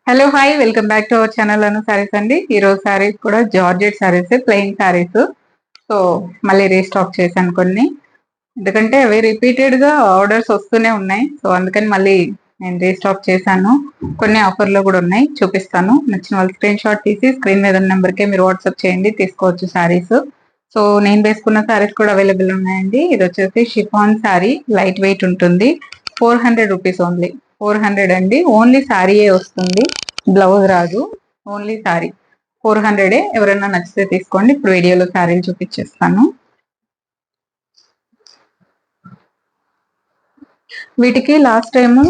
Hello hi welcome back to our channel Anu sarees అండి. ఈరోజు సారీస్ కూడా georgette sarees, plain sarees. So మళ్ళీ రీస్టాక్ చేశాను కొన్ని, ఎందుకంటే అవి రిపీటెడ్ గా ఆర్డర్స్ వస్తూనే ఉన్నాయి. సో అందుకని మళ్ళీ నేను రీస్టాక్ చేశాను. కొన్ని ఆఫర్ లో కూడా ఉన్నాయి, చూపిస్తాను. నచ్చిన వాళ్ళు స్క్రీన్ షాట్ తీసి స్క్రీన్ మీద ఉన్న నెంబర్ కే మీరు వాట్సాప్ చేయండి, తీసుకోవచ్చు సారీస్. సో నేను వేసుకున్న సారీస్ కూడా అవైలబుల్ ఉన్నాయండి. ఇది వచ్చేసి షిఫాన్ సారీ, లైట్ వెయిట్ ఉంటుంది. 400 రూపీస్ ఓన్లీ. 400 అండి, ఓన్లీ సారీయే వస్తుంది, బ్లౌజ్ రాదు, ఓన్లీ సారీ. 400. ఎవరైనా నచ్చితే తీసుకోండి. ఇప్పుడు వీడియోలో సారీలు చూపించేస్తాను. వీటికి లాస్ట్ టైము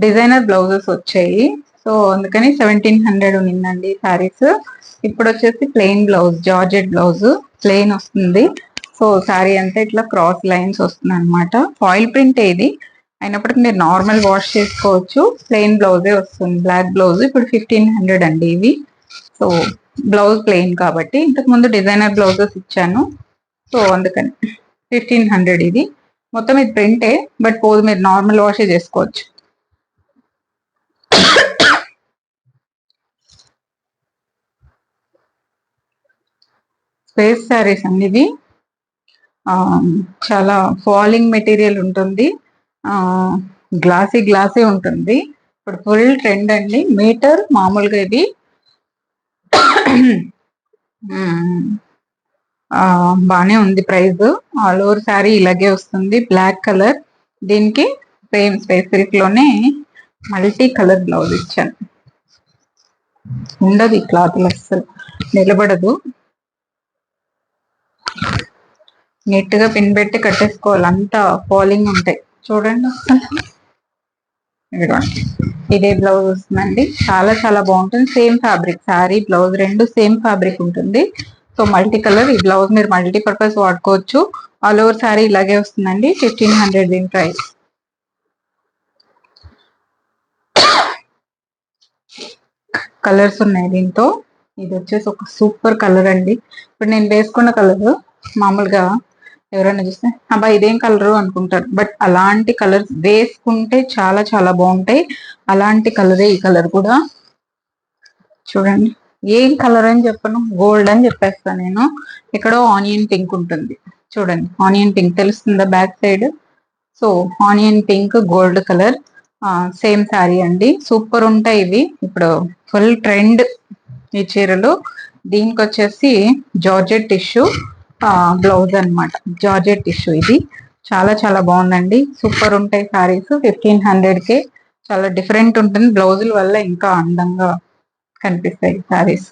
డిజైనర్ బ్లౌజెస్ వచ్చాయి. సో అందుకని 1700 ఉన్నిందండి సారీస్. ఇప్పుడు వచ్చేసి plain blouse, georgette blouse plain వస్తుంది. సో సారీ అంతా ఇట్లా క్రాస్ లైన్స్ వస్తుంది అనమాట. ఫాయిల్ ప్రింట్ ఇది అయినప్పటికీ మీరు నార్మల్ వాష్ చేసుకోవచ్చు. ప్లెయిన్ బ్లౌజే వస్తుంది, బ్లాక్ బ్లౌజ్. ఇప్పుడు 1500 అండి ఇవి. సో బ్లౌజ్ ప్లెయిన్ కాబట్టి, ఇంతకు ముందు డిజైనర్ బ్లౌజెస్ ఇచ్చాను, సో అందుకని 1500 ఇది. మొత్తం ఇది ప్రింటే, బట్ పోదు, మీరు నార్మల్ వాషే చేసుకోవచ్చు. స్పేస్ శారీస్ అండి ఇవి. చాలా ఫాలింగ్ మెటీరియల్ ఉంటుంది, గ్లాసీ గ్లాసీ ఉంటుంది. ఇప్పుడు ఫుల్ ట్రెండ్ అండి. మీటర్ మామూలుగా ఇది బానే ఉంది ప్రైస్. ఆల్ ఓవర్ శారీ ఇలాగే వస్తుంది, బ్లాక్ కలర్. దీనికి సేమ్ స్పేస్ సిల్క్ లోనే మల్టీ కలర్ బ్లౌజ్ ఇచ్చాను. ఉండదు ఈ క్లాత్ అస్సలు, నిలబడదు. నీట్ గా పిన్ పెట్టి కట్టేసుకోవాలి, అంతా ఫాలింగ్ ఉంటాయి. చూడండి ఇదే బ్లౌజ్ వస్తుందండి. చాలా చాలా బాగుంటుంది. సేమ్ ఫ్యాబ్రిక్, శారీ బ్లౌజ్ రెండు సేమ్ ఫ్యాబ్రిక్ ఉంటుంది. సో మల్టీ కలర్, ఈ బ్లౌజ్ మీరు మల్టీ పర్పస్ వాడుకోవచ్చు. ఆల్ ఓవర్ శారీ ఇలాగే వస్తుందండి. 1500 దీని ప్రైస్. కలర్స్ ఉన్నాయి దీంతో. ఇది వచ్చేసి ఒక సూపర్ కలర్ అండి. ఇప్పుడు నేను వేసుకున్న కలర్ మామూలుగా ఎవరైనా చూస్తే అబ్బా ఇదేం కలరు అనుకుంటారు, బట్ అలాంటి కలర్స్ వేసుకుంటే చాలా చాలా బాగుంటాయి. అలాంటి కలరే ఈ కలర్ కూడా. చూడండి, ఏం కలర్ అని చెప్పను, గోల్డ్ అని చెప్పేస్తాను నేను. ఇక్కడ ఆనియన్ పింక్ ఉంటుంది, చూడండి ఆనియన్ పింక్ తెలుస్తుందా back side. So onion pink gold colour, same sari అండి. సూపర్ ఉంటాయి ఇవి, ఇప్పుడు ఫుల్ ట్రెండ్ ఈ చీరలు. దీనికి వచ్చేసి జార్జెట్ టిష్యూ బ్లౌజ్ అనమాట. జార్జెట్ టిష్యూ ఇది చాలా చాలా బాగుందండి. సూపర్ ఉంటాయి శారీస్. 1500కే చాలా డిఫరెంట్ ఉంటుంది. బ్లౌజుల వల్ల ఇంకా అందంగా కనిపిస్తాయి శారీస్.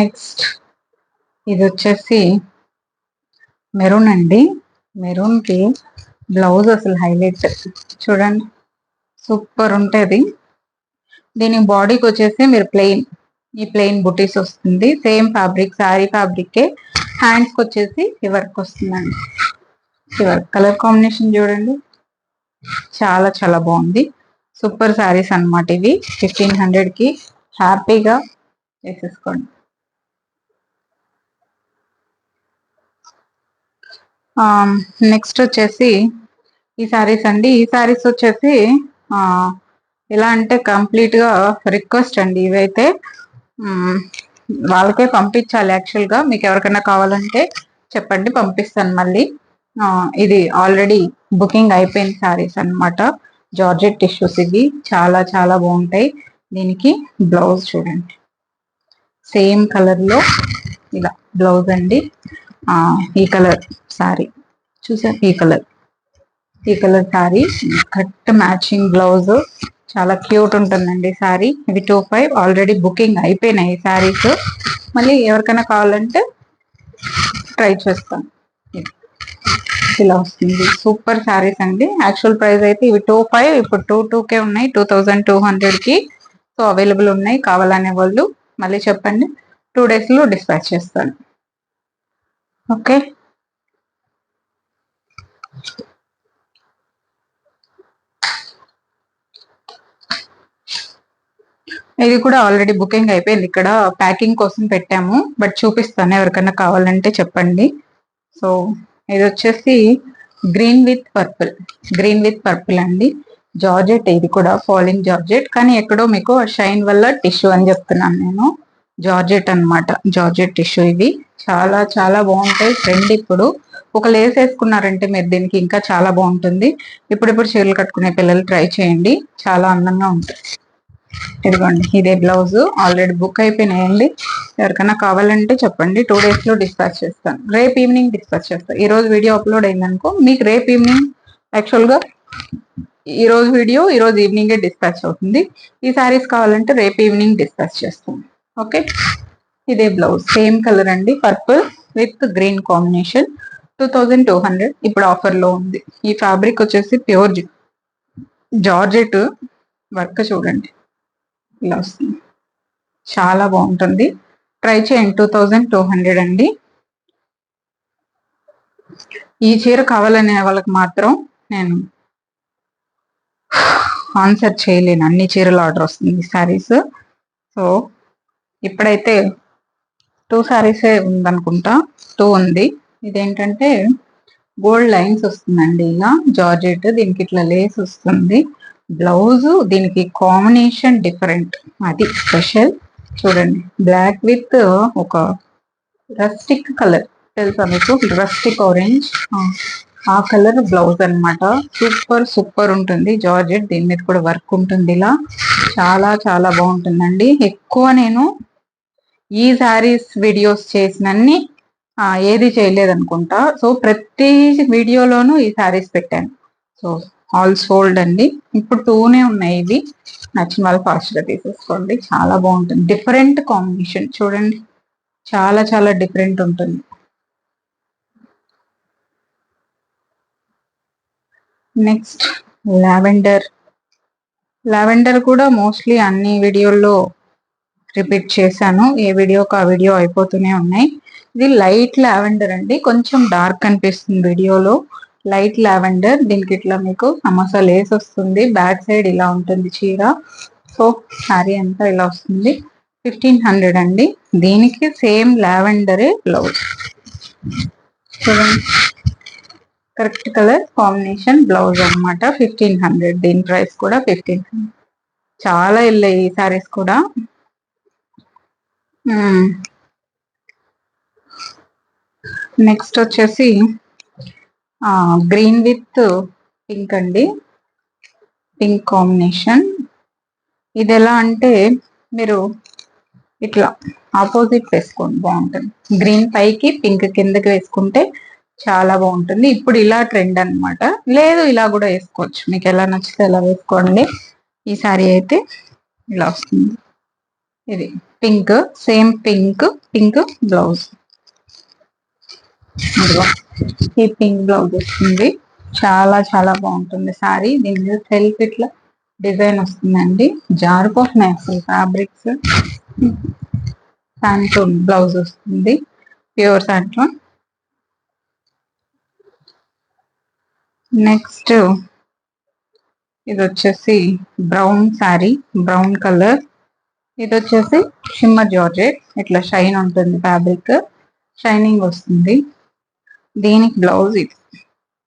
నెక్స్ట్ ఇది వచ్చేసి మెరూన్ అండి. మెరూన్ కి బ్లౌజ్ అసలు హైలైట్, చూడండి సూపర్ ఉంటుంది. దీని బాడీకి వచ్చేసి మీరు ప్లెయిన్, ఈ ప్లెయిన్ బుటీస్ వస్తుంది. సేమ్ ఫ్యాబ్రిక్, శారీ ఫ్యాబ్రికే. హ్యాండ్స్కి వచ్చేసి ఈ వర్క్ వస్తుందండి. ఈ వర్క్ కలర్ కాంబినేషన్ చూడండి, చాలా చాలా బాగుంది. సూపర్ శారీస్ అనమాట ఇవి. 1500కి హ్యాపీగా వేసేసుకోండి. నెక్స్ట్ వచ్చేసి ఈ శారీస్ అండి. ఈ శారీస్ వచ్చేసి ఎలా అంటే కంప్లీట్ గా రిక్వెస్ట్ అండి. ఇవైతే వాళ్ళకే పంపించాలి యాక్చువల్ గా. మీకు ఎవరికైనా కావాలంటే చెప్పండి, పంపిస్తాను మళ్ళీ. ఇది ఆల్రెడీ బుకింగ్ అయిపోయిన శారీస్ అనమాట. జార్జెట్ టిష్యూస్ ఇవి, చాలా చాలా బాగుంటాయి. దీనికి బ్లౌజ్ చూడండి, సేమ్ కలర్ లో ఇలా బ్లౌజ్ అండి. ఈ కలర్ శారీ చూసారు, ఈ colour sari cut matching blouse, చాలా క్యూట్ ఉంటుందండి శారీ. ఇవి 2500 ఆల్రెడీ బుకింగ్ అయిపోయినాయి శారీస్. మళ్ళీ ఎవరికైనా కావాలంటే ట్రై చేస్తాను. ఇలా వస్తుంది, సూపర్ శారీస్ అండి. యాక్చువల్ ప్రైస్ అయితే ఇవి 2500, ఇప్పుడు 22కే ఉన్నాయి, 2200కి. సో అవైలబుల్ ఉన్నాయి. కావాలనే వాళ్ళు మళ్ళీ చెప్పండి, 2 days లో డిస్పాచ్ చేస్తాను. ఓకే, ఇది కూడా ఆల్రెడీ బుకింగ్ అయిపోయింది. ఇక్కడ ప్యాకింగ్ కోసం పెట్టాము, బట్ చూపిస్తాను, ఎవరికైనా కావాలంటే చెప్పండి. సో ఇది వచ్చేసి గ్రీన్ విత్ పర్పుల్ అండి. జార్జెట్ ఇది కూడా ఫాలింగ్ జార్జెట్, కానీ ఎక్కడో మీకు షైన్ వల్ల టిష్యూ అని చెప్తున్నాను నేను. జార్జెట్ అన్నమాట, జార్జెట్ టిష్యూ. ఇవి చాలా చాలా బాగుంటాయి. ట్రెండ్ ఇప్పుడు. ఒక లేస్ వేసుకున్నారంటే మీరు దీనికి ఇంకా చాలా బాగుంటుంది. ఇప్పుడిప్పుడు చీరలు కట్టుకునే పిల్లలు ట్రై చేయండి, చాలా అందంగా ఉంటాయి. ఇదిగోండి, ఇదే బ్లౌజ్. ఆల్రెడీ బుక్ అయిపోయినాయండి. ఎవరికైనా కావాలంటే చెప్పండి, 2 days లో డిస్పాచ్ చేస్తాను. రేపు ఈవినింగ్ డిస్పాచ్ చేస్తాను. ఈ రోజు వీడియో అప్లోడ్ అయిందనుకో, మీకు రేపు ఈవినింగ్, యాక్చువల్గా ఈ రోజు వీడియో ఈ రోజు ఈవినింగే డిస్పాచ్ అవుతుంది. ఈ సారీస్ కావాలంటే రేపు ఈవినింగ్ డిస్పాచ్ చేస్తాం. ఓకే, ఇదే బ్లౌజ్, సేమ్ కలర్ అండి, పర్పుల్ విత్ గ్రీన్ కాంబినేషన్. 2200 ఇప్పుడు ఆఫర్ లో ఉంది. ఈ ఫ్యాబ్రిక్ వచ్చేసి ప్యూర్ జార్జెట్. వర్క్ చూడండి ఇలా వస్తుంది, చాలా బాగుంటుంది. ట్రై చేయండి. 2200 అండి. ఈ చీర కావాలనే వాళ్ళకి మాత్రం నేను ఆన్సర్ చేయలేను, అన్ని చీరలు ఆర్డర్ వస్తుంది సారీస్. సో ఇప్పుడైతే 2 సారీసే ఉందనుకుంటా, 2 ఉంది. ఇదేంటంటే గోల్డ్ లైన్స్ వస్తుందండి, ఇలా జార్జెట్, దీనికి ఇట్లా లేస్ వస్తుంది. బ్లౌజ్ దీనికి కాంబినేషన్ డిఫరెంట్, అది స్పెషల్. చూడండి, బ్లాక్ విత్ ఒక రస్టిక్ కలర్, తెలుసా మీకు? రస్టిక్ ఆరెంజ్, ఆ కలర్ బ్లౌజ్ అన్నమాట. సూపర్ సూపర్ ఉంటుంది జార్జెట్. దీని మీద కూడా వర్క్ ఉంటుంది ఇలా, చాలా చాలా బాగుంటుందండి. ఎక్కువ నేను ఈ సారీస్ వీడియోస్ చేసినన్ని ఏది చేయలేదనుకుంటా. సో ప్రతి వీడియోలోనూ ఈ సారీస్ పెట్టాను. సో ఆల్ సోల్డ్ అండి. ఇప్పుడు 2నే ఉన్నాయి ఇవి. నచ్చిన వాళ్ళు ఫాస్ట్ గా తీసేసుకోండి, చాలా బాగుంటుంది. డిఫరెంట్ కాంబినేషన్ చూడండి, చాలా చాలా డిఫరెంట్ ఉంటుంది. Next lavender. లావెండర్ కూడా మోస్ట్లీ అన్ని వీడియోల్లో రిపీట్ చేశాను, ఏ వీడియోకి ఆ వీడియో అయిపోతూనే ఉన్నాయి. ఇది లైట్ లావెండర్ అండి, కొంచెం డార్క్ అనిపిస్తుంది వీడియోలో. లైట్ లావెండర్, దీనికి ఇట్లా మీకు సమోసా లేస్ వస్తుంది. బ్యాక్ సైడ్ ఇలా ఉంటుంది చీర. సో శారీ అంతా ఇలా వస్తుంది. 1500 అండి. దీనికి సేమ్ లావెండరే బ్లౌజ్. చూడండి, కరెక్ట్ కలర్ కాంబినేషన్ బ్లౌజ్ అనమాట. 1500, దీని ప్రైస్ కూడా 1500. చాలా వెళ్ళాయి ఈ సారీస్ కూడా. నెక్స్ట్ వచ్చేసి గ్రీన్ విత్ పింక్ అండి, పింక్ కాంబినేషన్. ఇది ఎలా అంటే మీరు ఇట్లా ఆపోజిట్ వేసుకోండి, బాగుంటుంది. గ్రీన్ పైకి పింక్ కిందకి వేసుకుంటే చాలా బాగుంటుంది. ఇప్పుడు ఇలా ట్రెండ్ అన్నమాట. లేదు ఇలా కూడా వేసుకోవచ్చు, మీకు ఎలా నచ్చితే ఎలా వేసుకోండి. ఈ సారీ అయితే ఇలా వస్తుంది. ఇది pink, same pink, pink blouse. ఈ పింక్ బ్లౌజ్ వస్తుంది, చాలా చాలా బాగుంటుంది సారీ. దీని మీద సెల్ఫ్ ఇట్లా డిజైన్ వస్తుందండి, జారిపోతున్నాయి అసలు ఫ్యాబ్రిక్స్. శాంటూన్ బ్లౌజ్ వస్తుంది, ప్యూర్ శాంటూన్. నెక్స్ట్ ఇది వచ్చేసి బ్రౌన్ శారీ, బ్రౌన్ కలర్. ఇది వచ్చేసి షిమ్మర్ జార్జెట్, ఇట్లా షైన్ ఉంటుంది, ఫ్యాబ్రిక్ షైనింగ్ వస్తుంది. దీనికి బ్లౌజ్ ఇది.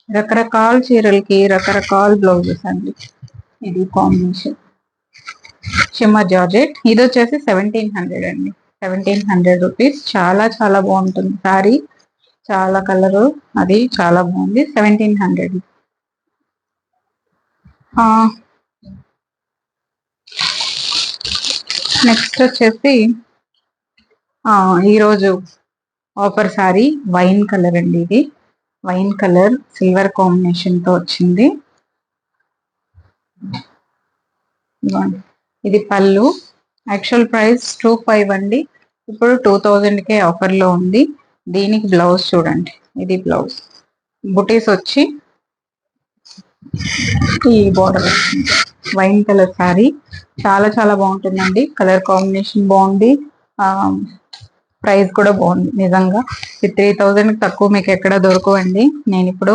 రకరకాల చీరలకి రకరకాల బ్లౌజెస్ అండి. ఇది కాంబినేషన్ షిమ్మర్ జార్జెట్. ఇది వచ్చేసి 1700 అండి, 1700 రూపీస్. చాలా చాలా బాగుంటుంది సారీ, చాలా కలరు, అది చాలా బాగుంది. 1700. నెక్స్ట్ వచ్చేసి ఈరోజు ఆఫర్ సారీ వైన్ కలర్ అండి. ఇది వైన్ కలర్ సిల్వర్ కాంబినేషన్ తో వచ్చింది. ఇది పళ్ళు. యాక్చువల్ ప్రైస్ 25 అండి, ఇప్పుడు 2000కే ఆఫర్ లో ఉంది. దీనికి బ్లౌజ్ చూడండి, ఇది బ్లౌజ్. బుటీస్ వచ్చి ఈ బోర్డర్ వస్తుంది. వైన్ కలర్ సారీ చాలా చాలా బాగుంటుందండి. కలర్ కాంబినేషన్ బాగుంది, ప్రైస్ కూడా బాగుంది. నిజంగా 3000 తక్కువ మీకు ఎక్కడ దొరకవండి. నేను ఇప్పుడు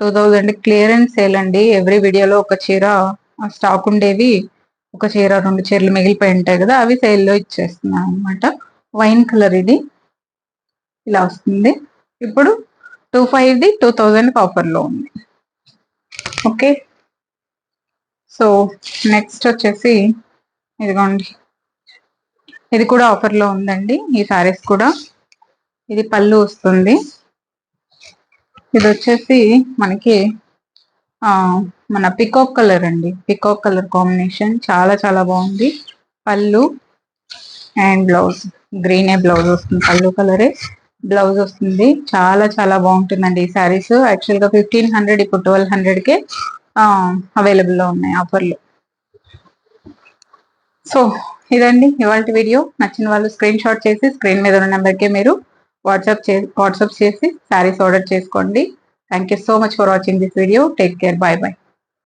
2000 క్లియరెన్స్ సేల్ అండి. ఎవ్రీ వీడియోలో ఒక చీర స్టాక్ ఉండేవి, ఒక చీర 2 చీరలు మిగిలిపోయి ఉంటాయి కదా, అవి సేల్లో ఇచ్చేస్తున్నాను అనమాట. వైన్ కలర్ ఇది ఇలా వస్తుంది. ఇప్పుడు 25ది 2000 ఆఫర్లో ఉంది. ఓకే, సో నెక్స్ట్ వచ్చేసి ఇదిగోండి, ఇది కూడా ఆఫర్లో ఉందండి. ఈ సారీస్ కూడా, ఇది పళ్ళు వస్తుంది. ఇది వచ్చేసి మనకి మన పికాక్ కలర్ అండి, పికాక్ కలర్ కాంబినేషన్ చాలా చాలా బాగుంది. పళ్ళు అండ్ బ్లౌజ్ గ్రీనే బ్లౌజ్ వస్తుంది, పళ్ళు కలరే బ్లౌజ్ వస్తుంది. చాలా చాలా బాగుంటుందండి ఈ శారీస్. యాక్చువల్ గా 1500, ఇప్పుడు 1200కే అవైలబుల్ లో ఉన్నాయి ఆఫర్లు. సో ఇదండి ఇవాళ వీడియో. నచ్చిన వాళ్ళు స్క్రీన్ షాట్ చేసి స్క్రీన్ మీద ఉన్న నెంబర్కే మీరు వాట్సాప్ చేసి శారీస్ ఆర్డర్ చేసుకోండి. Thank you so much for watching this video. Take care, bye bye.